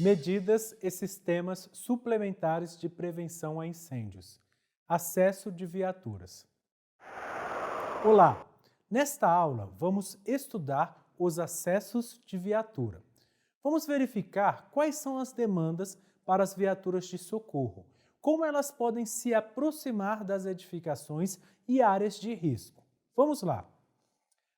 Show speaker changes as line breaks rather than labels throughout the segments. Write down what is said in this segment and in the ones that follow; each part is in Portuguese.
Medidas e sistemas suplementares de prevenção a incêndios. Acesso de viaturas. Olá! Nesta aula, vamos estudar os acessos de viatura. Vamos verificar quais são as demandas para as viaturas de socorro, como elas podem se aproximar das edificações e áreas de risco. Vamos lá!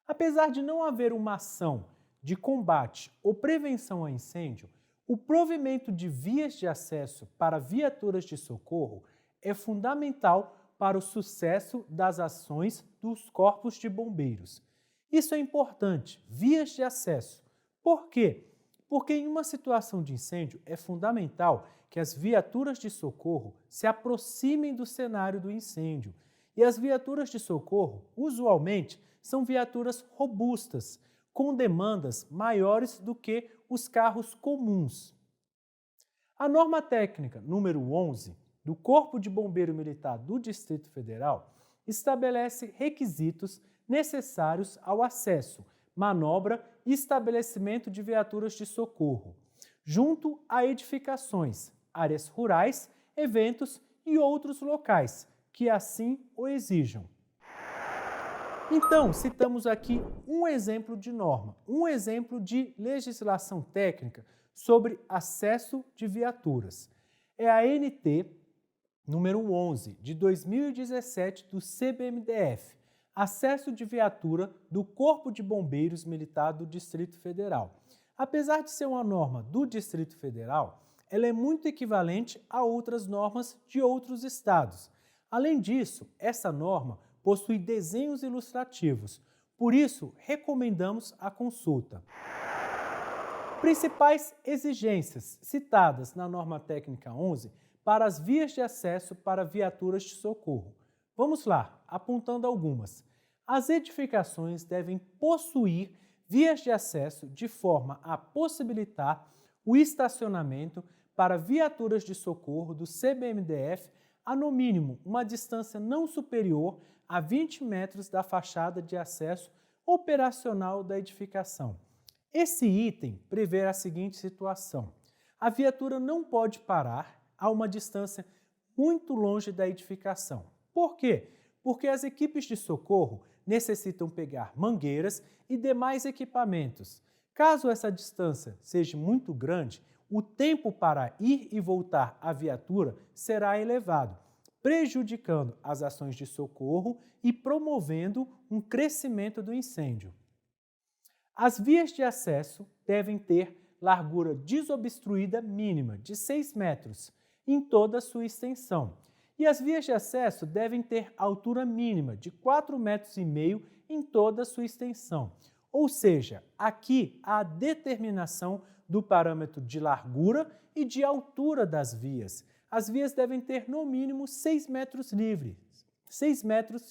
Apesar de não haver uma ação de combate ou prevenção a incêndio, o provimento de vias de acesso para viaturas de socorro é fundamental para o sucesso das ações dos corpos de bombeiros. Isso é importante, vias de acesso. Por quê? Porque em uma situação de incêndio é fundamental que as viaturas de socorro se aproximem do cenário do incêndio. E as viaturas de socorro, usualmente, são viaturas robustas, com demandas maiores do que os carros comuns. A norma técnica número 11 do Corpo de Bombeiro Militar do Distrito Federal estabelece requisitos necessários ao acesso, manobra e estabelecimento de viaturas de socorro, junto a edificações, áreas rurais, eventos e outros locais que assim o exijam. Então, citamos aqui um exemplo de norma, um exemplo de legislação técnica sobre acesso de viaturas. É a NT número 11 de 2017 do CBMDF, acesso de viatura do Corpo de Bombeiros Militar do Distrito Federal. Apesar de ser uma norma do Distrito Federal, ela é muito equivalente a outras normas de outros estados. Além disso, essa norma possui desenhos ilustrativos, por isso recomendamos a consulta. Principais exigências citadas na norma técnica 11 para as vias de acesso para viaturas de socorro. Vamos lá, apontando algumas. As edificações devem possuir vias de acesso de forma a possibilitar o estacionamento para viaturas de socorro do CBMDF a, no mínimo, uma distância não superior a 20 metros da fachada de acesso operacional da edificação. Esse item prevê a seguinte situação: a viatura não pode parar a uma distância muito longe da edificação. Por quê? Porque as equipes de socorro necessitam pegar mangueiras e demais equipamentos. Caso essa distância seja muito grande, o tempo para ir e voltar à viatura será elevado, prejudicando as ações de socorro e promovendo um crescimento do incêndio. As vias de acesso devem ter largura desobstruída mínima de 6 metros em toda a sua extensão, e as vias de acesso devem ter altura mínima de 4,5 metros em toda a sua extensão. Ou seja, aqui há a determinação do parâmetro de largura e de altura das vias. As vias devem ter no mínimo 6 metros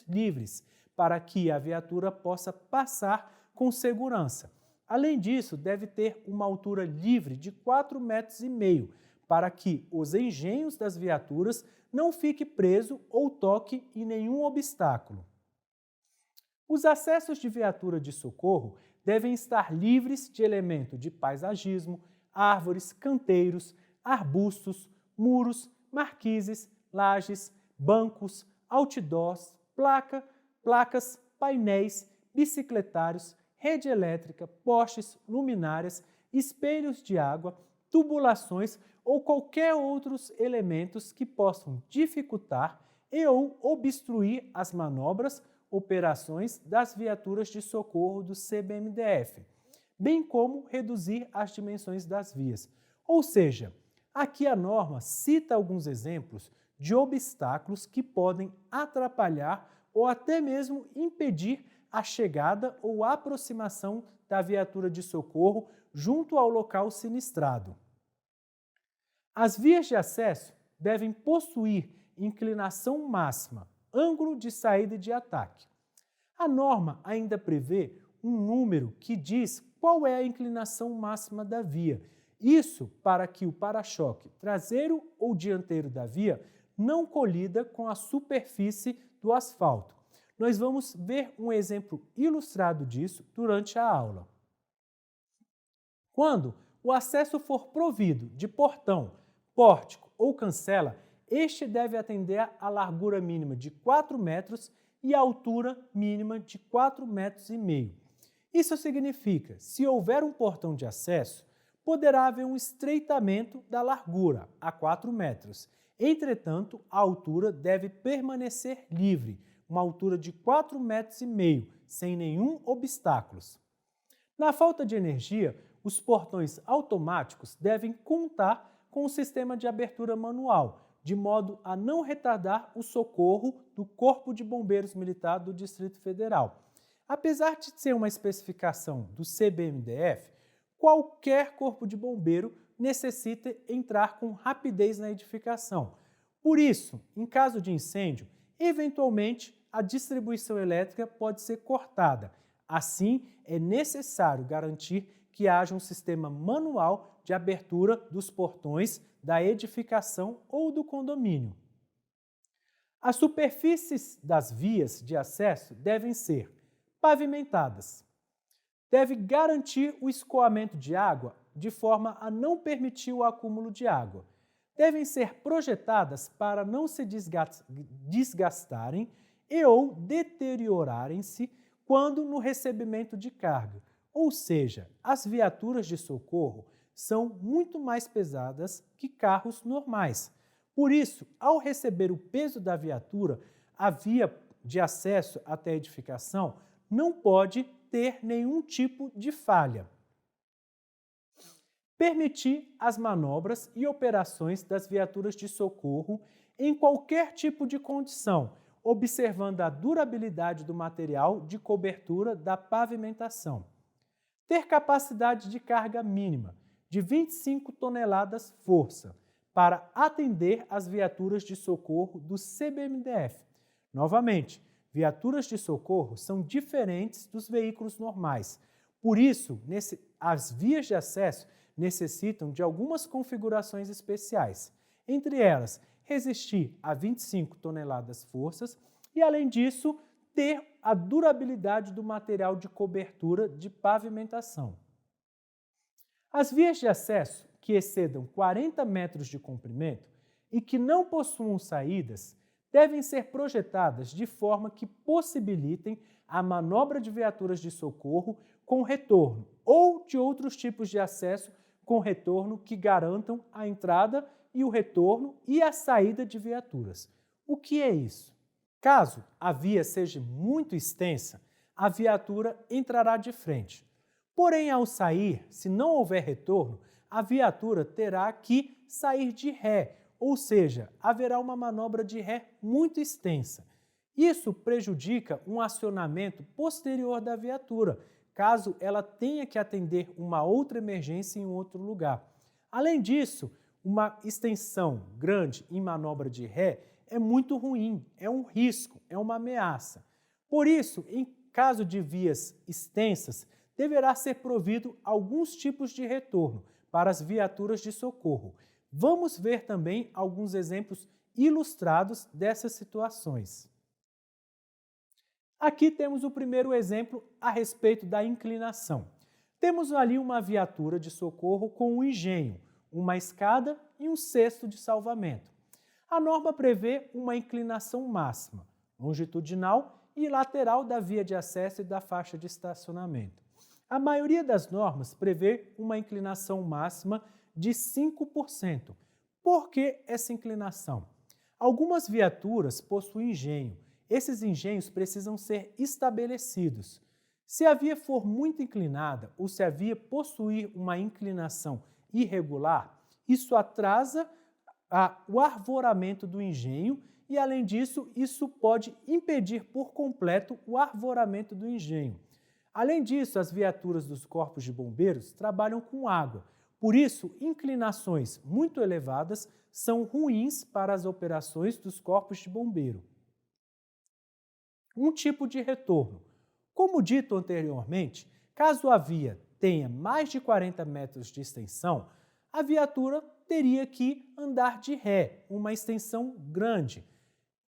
livres, para que a viatura possa passar com segurança. Além disso, deve ter uma altura livre de 4,5 metros, para que os engenhos das viaturas não fiquem presos ou toquem em nenhum obstáculo. Os acessos de viatura de socorro devem estar livres de elementos de paisagismo, árvores, canteiros, arbustos, muros, marquises, lajes, bancos, outdoors, placas, painéis, bicicletários, rede elétrica, postes, luminárias, espelhos de água, tubulações ou qualquer outros elementos que possam dificultar e ou obstruir as manobras, operações das viaturas de socorro do CBMDF, bem como reduzir as dimensões das vias. Ou seja, aqui a norma cita alguns exemplos de obstáculos que podem atrapalhar ou até mesmo impedir a chegada ou aproximação da viatura de socorro junto ao local sinistrado. As vias de acesso devem possuir inclinação máxima, ângulo de saída e de ataque. A norma ainda prevê um número que diz qual é a inclinação máxima da via. Isso para que o para-choque traseiro ou dianteiro da via não colida com a superfície do asfalto. Nós vamos ver um exemplo ilustrado disso durante a aula. Quando o o acesso for provido de portão, pórtico ou cancela, este deve atender à largura mínima de 4 metros e a altura mínima de 4,5 metros. Isso significa, se houver um portão de acesso, poderá haver um estreitamento da largura a 4 metros. Entretanto, a altura deve permanecer livre, uma altura de 4,5 metros, sem nenhum obstáculo. Na falta de energia, os portões automáticos devem contar com um sistema de abertura manual, de modo a não retardar o socorro do Corpo de Bombeiros Militar do Distrito Federal. Apesar de ser uma especificação do CBMDF, qualquer corpo de bombeiro necessita entrar com rapidez na edificação. Por isso, em caso de incêndio, eventualmente a distribuição elétrica pode ser cortada. Assim, é necessário garantir que haja um sistema manual de abertura dos portões da edificação ou do condomínio. As superfícies das vias de acesso devem ser pavimentadas. Deve garantir o escoamento de água de forma a não permitir o acúmulo de água. Devem ser projetadas para não se desgastarem e ou deteriorarem-se quando no recebimento de carga. Ou seja, as viaturas de socorro são muito mais pesadas que carros normais. Por isso, ao receber o peso da viatura, a via de acesso até a edificação não pode ter nenhum tipo de falha. Permitir as manobras e operações das viaturas de socorro em qualquer tipo de condição, observando a durabilidade do material de cobertura da pavimentação. Ter capacidade de carga mínima de 25 toneladas força para atender as viaturas de socorro do CBMDF. Novamente, viaturas de socorro são diferentes dos veículos normais. Por isso, as vias de acesso necessitam de algumas configurações especiais. Entre elas, resistir a 25 toneladas forças e, além disso, ter a durabilidade do material de cobertura de pavimentação. As vias de acesso que excedam 40 metros de comprimento e que não possuam saídas devem ser projetadas de forma que possibilitem a manobra de viaturas de socorro com retorno ou de outros tipos de acesso com retorno que garantam a entrada e o retorno e a saída de viaturas. O que é isso? Caso a via seja muito extensa, a viatura entrará de frente. Porém, ao sair, se não houver retorno, a viatura terá que sair de ré, ou seja, haverá uma manobra de ré muito extensa. Isso prejudica um acionamento posterior da viatura, caso ela tenha que atender uma outra emergência em outro lugar. Além disso, uma extensão grande em manobra de ré é muito ruim, é um risco, é uma ameaça. Por isso, em caso de vias extensas, deverá ser provido alguns tipos de retorno para as viaturas de socorro. Vamos ver também alguns exemplos ilustrados dessas situações. Aqui temos o primeiro exemplo a respeito da inclinação. Temos ali uma viatura de socorro com um engenho, uma escada e um cesto de salvamento. A norma prevê uma inclinação máxima, longitudinal e lateral da via de acesso e da faixa de estacionamento. A maioria das normas prevê uma inclinação máxima de 5%. Por que essa inclinação? Algumas viaturas possuem engenho. Esses engenhos precisam ser estabelecidos. Se a via for muito inclinada ou se a via possuir uma inclinação irregular, isso atrasa o arvoramento do engenho e, além disso, isso pode impedir por completo o arvoramento do engenho. Além disso, as viaturas dos corpos de bombeiros trabalham com água. Por isso, inclinações muito elevadas são ruins para as operações dos corpos de bombeiro. Um tipo de retorno. Como dito anteriormente, caso a via tenha mais de 40 metros de extensão, a viatura teria que andar de ré, uma extensão grande.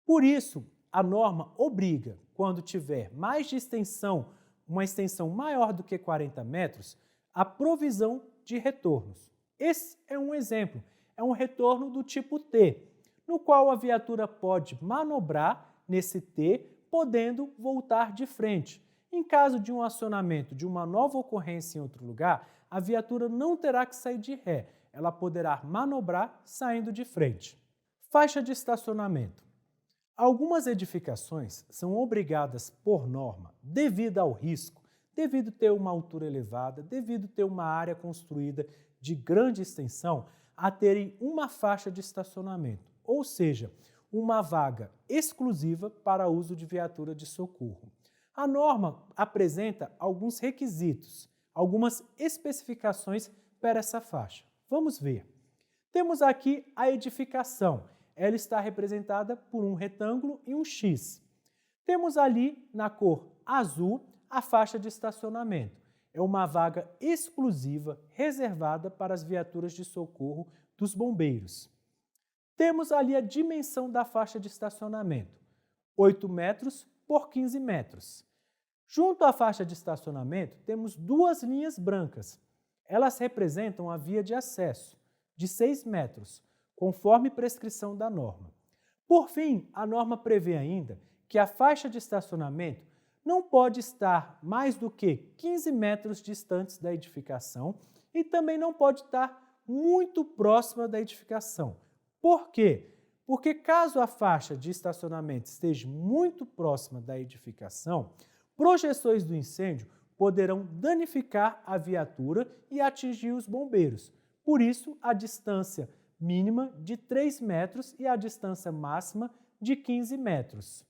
Por isso, a norma obriga, quando tiver mais de extensão, uma extensão maior do que 40 metros, a provisão de retornos. Esse é um exemplo, é um retorno do tipo T, no qual a viatura pode manobrar nesse T, podendo voltar de frente. Em caso de um acionamento de uma nova ocorrência em outro lugar, a viatura não terá que sair de ré, ela poderá manobrar saindo de frente. Faixa de estacionamento. Algumas edificações são obrigadas por norma, devido ao risco, devido ter uma altura elevada, devido ter uma área construída de grande extensão, a terem uma faixa de estacionamento, ou seja, uma vaga exclusiva para uso de viatura de socorro. A norma apresenta alguns requisitos, algumas especificações para essa faixa. Vamos ver. Temos aqui a edificação. Ela está representada por um retângulo e um X. Temos ali, na cor azul, a faixa de estacionamento. É uma vaga exclusiva reservada para as viaturas de socorro dos bombeiros. Temos ali a dimensão da faixa de estacionamento, 8 metros por 15 metros. Junto à faixa de estacionamento, temos duas linhas brancas. Elas representam a via de acesso, de 6 metros, conforme prescrição da norma. Por fim, a norma prevê ainda que a faixa de estacionamento não pode estar mais do que 15 metros distantes da edificação e também não pode estar muito próxima da edificação. Por quê? Porque caso a faixa de estacionamento esteja muito próxima da edificação, projeções do incêndio poderão danificar a viatura e atingir os bombeiros. Por isso, a distância mínima de 3 metros e a distância máxima de 15 metros.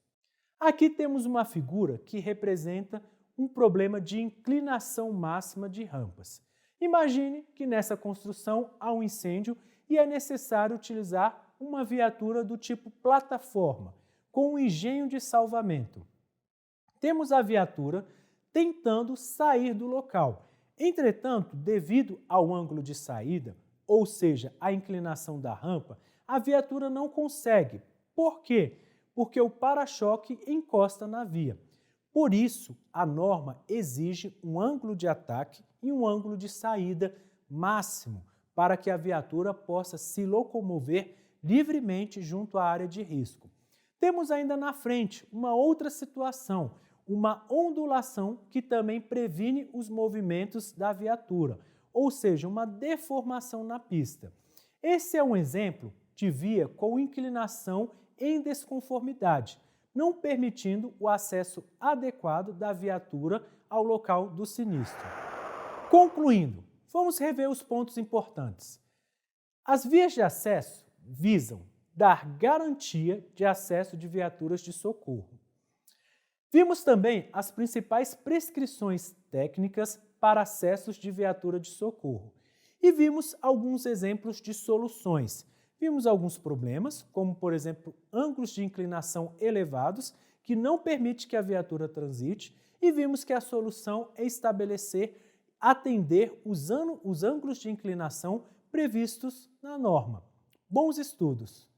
Aqui temos uma figura que representa um problema de inclinação máxima de rampas. Imagine que nessa construção há um incêndio e é necessário utilizar uma viatura do tipo plataforma, com um engenho de salvamento. Temos a viatura tentando sair do local. Entretanto, devido ao ângulo de saída, ou seja, a inclinação da rampa, a viatura não consegue. Por quê? Porque o para-choque encosta na via. Por isso, a norma exige um ângulo de ataque e um ângulo de saída máximo para que a viatura possa se locomover livremente junto à área de risco. Temos ainda na frente uma outra situação, uma ondulação que também previne os movimentos da viatura, ou seja, uma deformação na pista. Esse é um exemplo de via com inclinação em desconformidade, não permitindo o acesso adequado da viatura ao local do sinistro. Concluindo, vamos rever os pontos importantes. As vias de acesso visam dar garantia de acesso de viaturas de socorro. Vimos também as principais prescrições técnicas para acessos de viatura de socorro e vimos alguns exemplos de soluções. Vimos alguns problemas, como por exemplo, ângulos de inclinação elevados que não permite que a viatura transite e vimos que a solução é atender os ângulos de inclinação previstos na norma. Bons estudos!